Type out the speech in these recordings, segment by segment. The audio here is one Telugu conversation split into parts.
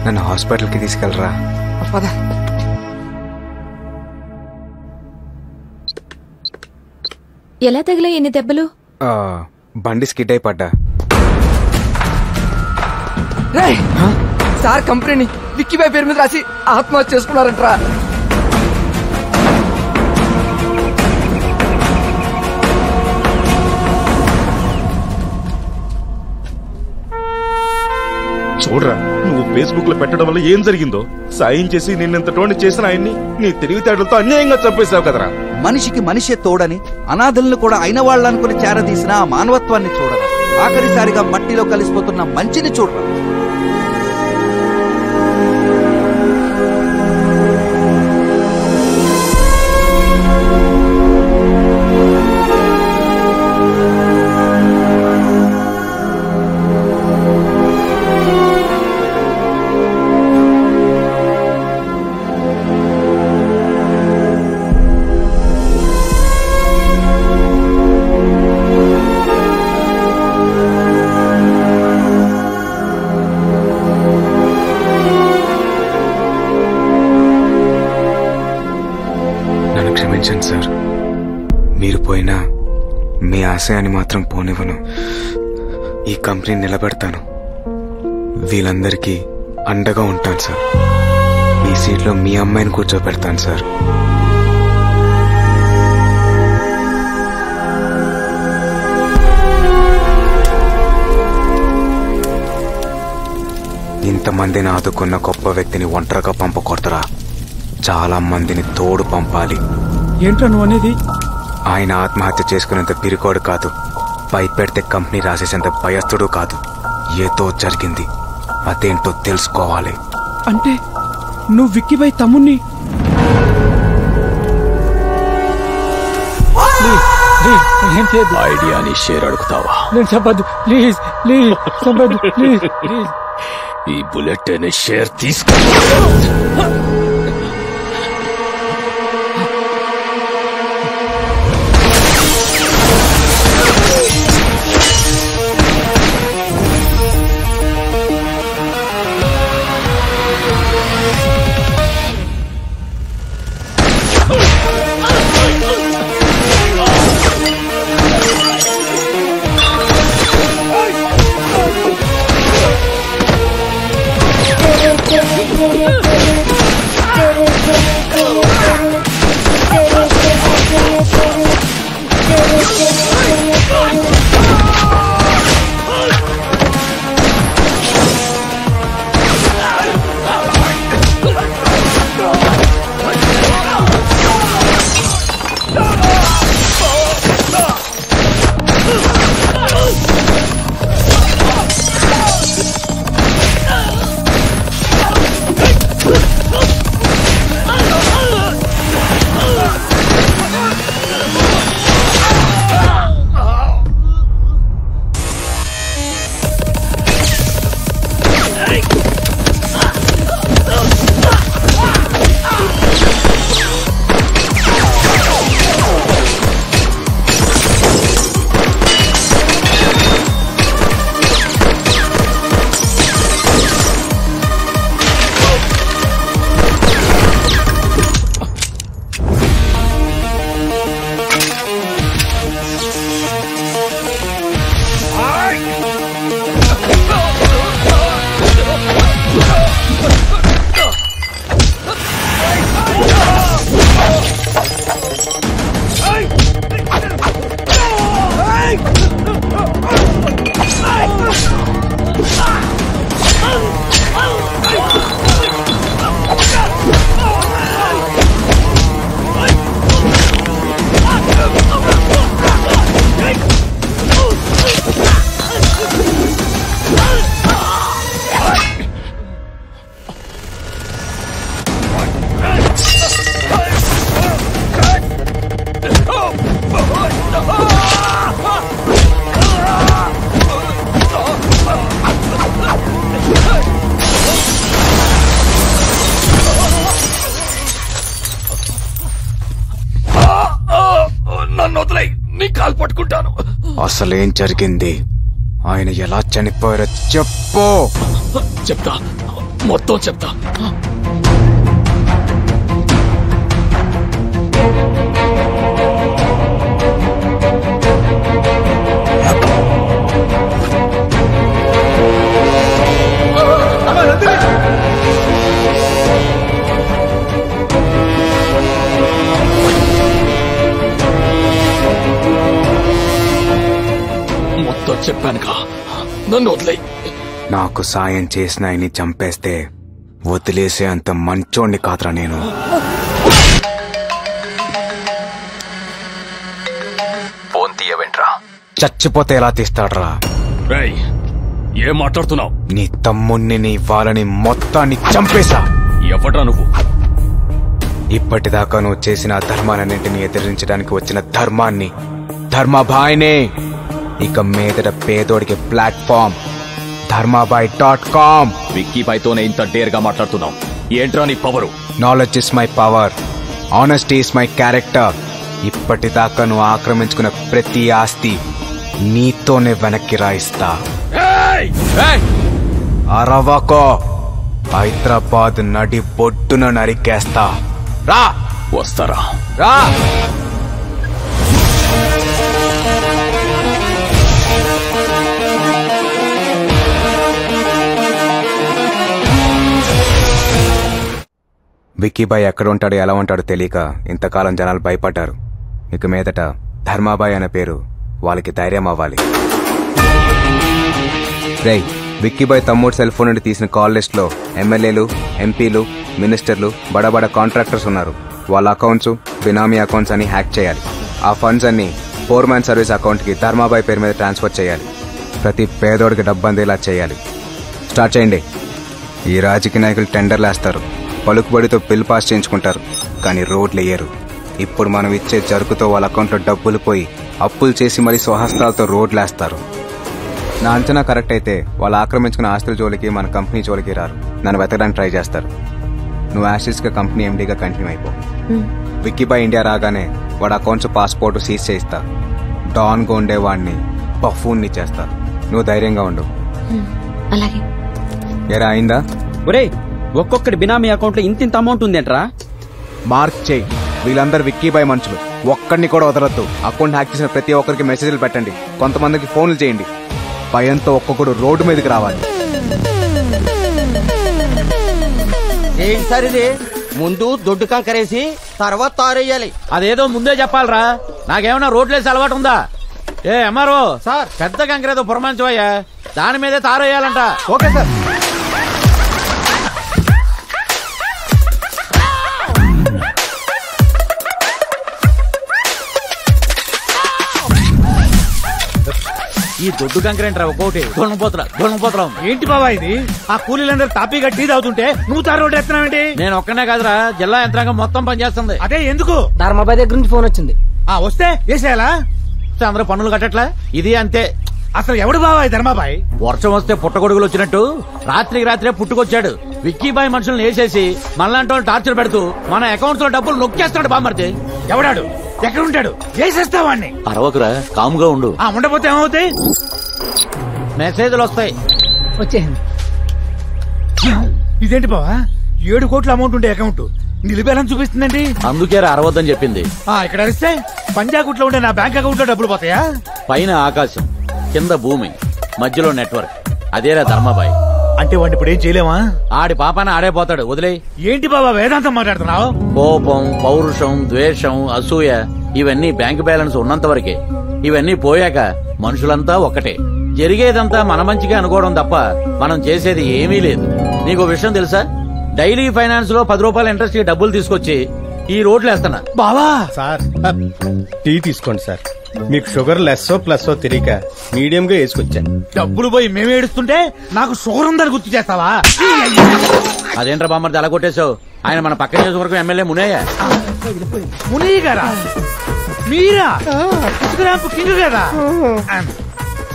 నన్ను హాస్పిటల్కి తీసుకెళ్ళరా. పద. ఎలా తగిలా ఎన్ని దెబ్బలు? బండి స్కిడ్ అయి పడ్డా. సార్ కంపెనీని విక్కీబాయ్ పేరు మీద రాసి ఆత్మహత్య చేసుకున్నారంటరా. చూడరా, నువ్వు ఫేస్బుక్ లో పెట్టడం వల్ల ఏం జరిగిందో. సాయం చేసి నిన్నెంతటోని చేసిన ఆయన్ని నీ తెలివితేటలతో అన్యాయంగా చంపేశావు కదరా. మనిషికి మనిషే తోడని అనాథలను కూడా అయిన వాళ్ళనుకుని చేరదీసిన ఆ మానవత్వాన్ని చూడరా. ఆఖరిసారిగా మట్టిలో కలిసిపోతున్న మంచిని చూడరా. క్షమించండి సార్. మీరు పోయినా మీ ఆశయాన్ని మాత్రం పోనివ్వను. ఈ కంపెనీ నిలబెడతాను. వీళ్ళందరికీ అండగా ఉంటాను సార్. మీ సీట్లో మీ అమ్మాయిని కూర్చోబెడతాను సార్. ఇంతమందిని ఆదుకున్న గొప్ప వ్యక్తిని ఒంటరిగా పంపకూడదురా. చాలా మందిని తోడు పంపాలి. ఏంట్రా నువ్వు అనేది? ఆయన ఆత్మహత్య చేసుకునేంత పిరికోడు కాదు. భయపెడితే కంపెనీ రాసేసేంత భయస్థుడు కాదు. ఏదో జరిగింది, అదేంటో తెలుసుకోవాలి. అంటే నువ్వు విక్కీబాయ్ తమ్ముణ్ణి? ఐడియాని షేర్ అడుగుతావా? నేను చెప్పద్దు ప్లీజ్, ప్లీజ్ చెప్పద్దు ప్లీజ్, ప్లీజ్. ఈ బుల్లెట్ అనే షేర్ తీసుకో. అసలేం జరిగింది? ఆయన ఎలా చనిపోయారో చెప్పు. చెప్తా. మొత్తం చెప్తా. మొత్తం చెప్పానుగా, నన్ను వదిలే. నాకు సాయం చేసిన ఆయన్ని చంపేస్తే వదిలేసే అంత మంచోణ్ణి కాదురా నేను. ఫోన్ తీయవేంట్రా? చచ్చిపోతే ఎలా తీస్తాడ్రా? రేయ్, ఏం మాట్లాడుతున్నావు? నీ తమ్ముణ్ణి నీ వాళ్ళని మొత్తాన్ని చంపేశా. ఎవడ్రా నువ్వు? ఇప్పటిదాకా నువ్వు చేసిన ధర్మాలన్నింటినీ ఎదిరించడానికి వచ్చిన ధర్మాన్ని, ధర్మాబాయినే. ఇక మీదట పేదోడికి ప్లాట్ఫామ్ ధర్మాబాయ్.com. విక్కీబాయ్తోనే ఇంత డేర్ గా మాట్లాడుతున్నావు. ఏంట్రా నీ power? Knowledge is my power, honesty is my character. ఇప్పటిదాకా నువ్వు ఆక్రమించుకున్న ప్రతి ఆస్తి నీతోనే వెనక్కి రాయిస్తా. అరవకో, హైదరాబాద్ నడి బొడ్డున నరికేస్తా. రా. వస్తారా? రా. విక్కీబాయ్ ఎక్కడ ఉంటాడో ఎలా ఉంటాడో తెలియక ఇంతకాలం జనాలు భయపడ్డారు. ఇక మీదట ధర్మాబాయ్ అనే పేరు వాళ్ళకి ధైర్యం అవ్వాలి. రేయ్, విక్కీబాయ్ తమ్ముడు సెల్ ఫోన్ నుండి తీసిన కాల్ లిస్ట్ లో ఎమ్మెల్యేలు, ఎంపీలు, మినిస్టర్లు, బడబడ కాంట్రాక్టర్స్ ఉన్నారు. వాళ్ళ అకౌంట్స్ బినామీ అకౌంట్స్ అని హ్యాక్ చేయాలి. ఆ ఫండ్స్ అన్ని ఫోర్మ్యాన్ సర్వీస్ అకౌంట్ కి ధర్మాబాయ్ పేరు మీద ట్రాన్స్ఫర్ చేయాలి. ప్రతి పేదోడికి డబ్బు అందేలా చేయాలి. స్టార్ట్ చేయండి. ఈ రాజకీయ నాయకులు టెండర్లు వేస్తారు, పలుకుబడితో బిల్ పాస్ చేయించుకుంటారు, కానీ రోడ్లు వేయరు. ఇప్పుడు మనం ఇచ్చే జరుకుతో వాళ్ళ అకౌంట్లో డబ్బులు పోయి అప్పులు చేసి మరీ స్వహస్తాలతో రోడ్లు వేస్తారు. నా అంచనా కరెక్ట్ అయితే వాళ్ళు ఆక్రమించుకున్న ఆస్తుల జోలికి మన కంపెనీ జోలికి రారు. నన్ను వెతకడానికి ట్రై చేస్తారు. నువ్వు యాషిస్గా కంపెనీ ఎండీగా కంటిన్యూ అయిపో. విక్కీబాయ్ ఇండియా రాగానే వాడు అకౌంట్స్ పాస్పోర్ట్ సీజ్ చేయిస్తా. డాన్ గా ఉండేవాడిని బఫూన్ని చేస్తా. నువ్వు ధైర్యంగా ఉండు. అలాగే. ఎరా అయిందా? ఒరే, ఒక్కొక్కటి బినామీ అకౌంట్ లో ఇంత అమౌంట్ ఉందేంట్రా? మార్క్ చేయి. వీళ్ళందరూ విక్కీబాయ్ మనుషులు, ఒక్కడిని కూడా వదలొద్దు. అకౌంట్ హ్యాక్ చేసిన ప్రతి ఒక్కరికి మెసేజ్లు పెట్టండి, కొంతమందికి ఫోన్లు చేయండి. భయంతో ఒక్కొక్కడు రోడ్డు మీదకి రావాలి. ఏంటి సార్ ఇది? ముందు దొడ్డు కంకరేసి తర్వాత తారేయాలి. అదేదో ముందే చెప్పాలరా. నాకేమన్నా రోడ్లేసి అలవాటు ఉందా? ఏ ఎంఆర్ఓ సార్, పెద్ద కంకరేదో పురమాంచవయ్యా, దాని మీదే తారేయాలంట. Okay sir. ఈ దొడ్డు కంకరేంట్రా ఒక్కోటి దొంగపోతున్నాం. ఏంటి బాబా ఇది? ఆ కూలీలందరూ తాపీగా టీ తాగుతుంటే నువ్వు తారు రోడ్డు ఎత్తున్నావేంటి? నేను ఒక్కనే కాదురా, జిల్లా యంత్రాంగం మొత్తం పనిచేస్తుంది. అదే ఎందుకు? ధర్మాబాయ్ దగ్గర నుంచి ఫోన్ వచ్చింది. వస్తే వేసేయాలా? అందరూ పన్నులు కట్టట్లా, ఇది అంతే. అసలు ఎవడు బాబాయ్ ధర్మాబాయ్? వర్షం వస్తే పుట్టగొడుగులు వచ్చినట్టు రాత్రికి రాత్రే పుట్టుకొచ్చాడు. విక్కీబాయ్ మనుషులను వేసేసి మనలాంటి వాళ్ళు టార్చర్ పెడుతూ మన అకౌంట్స్ లో డబ్బులు నొక్కేస్తాడు బామ్మర్ది. ఎవడాడు? ఎక్కడుంటాడు? వేసేస్తా వాడిని. అరవకురా, కాముగా ఉండు. ఉండపోతే ఏమవుతాయి? మెసేజ్లు వస్తాయి. వచ్చేయండి. ఇదేంటి బావా, 7 కోట్ల అమౌంట్ ఉండే అకౌంట్ నిలిపేయాలని చూపిస్తుందండి. అందుకే అరవద్దని చెప్పింది. ఇక్కడ అరిస్తే పంజాగుట్లో ఉండే నా బ్యాంక్ అకౌంట్ లో డబ్బులు పోతాయా? పైన ఆకాశం, కింద భూమి, మధ్యలో నెట్వర్క్, అదేరా ధర్మాబాయ్. అంటే వాడిని ఇప్పుడు ఏం చేయలేమా? ఆడి పాపాన ఆడే పోతాడు, వదిలే. ఏంటి బాబా వేదాంతం మాట్లాడుతున్నావు? కోపం, పౌరుషం, ద్వేషం, అసూయ ఇవన్నీ బ్యాంక్ బ్యాలెన్స్ ఉన్నంత వరకే. ఇవన్నీ పోయాక మనుషులంతా ఒక్కటే. జరిగేదంతా మన మంచిగా అనుకోవడం తప్ప మనం చేసేది ఏమీ లేదు. నీకు విషయం తెలుసా? డైలీ ఫైనాన్స్ లో 10 రూపాయల ఇంట్రెస్ట్ కి డబ్బులు తీసుకొచ్చి ఈ రోడ్లు వేస్తున్నా. బావా సార్, టీ తీసుకోండి సార్. మీకు షుగర్ లెస్సో ప్లస్సో తెలియక మీడియం గా వేసుకొచ్చాను. డబ్బులు పోయి మేము ఏడుస్తుంటే నాకు షుగర్ ఉందని గుర్తు చేస్తావా? అదేంట్రా బామ్మర్ది అలా కొట్టేశావు? ఆయన మన పక్క నియోజకవర్గం ఎమ్మెల్యే మునయ్య. మునయ్య గారా? మీరా కింగ్ కదా?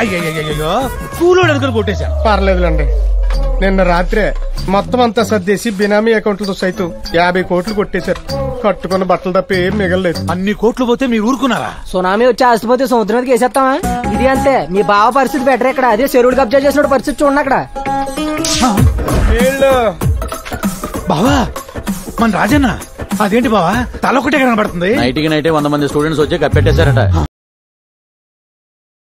అయ్యో కూలోడు అనుకుని కొట్టేశాను. పర్లేదులండి. నిన్న రాత్రే మొత్తం అంతా సర్దేసి బినామీ అకౌంట్లతో సైతం 50 కోట్లు కొట్టేశారు. కట్టుకున్న బట్టలు తప్ప ఏం మిగలలేదు. అన్ని కోట్లు పోతే మీరు ఊరుకున్నారా? సునామీ వచ్చి ఆస్తిపోతే సముద్రం మీదకి వేసేస్తావా? ఇది అంతే. మీ బావ పరిస్థితి బెటర్ ఇక్కడ. అదే చెరువులు కబ్జా చేసిన పరిస్థితి చూడండి అక్కడ. బావా మన రాజన్న అదేంటి బావా తల ఒకటే కనబడుతుంది. నైట్కి నైటే 100 మంది స్టూడెంట్స్ వచ్చి కప్పెట్టేశారట.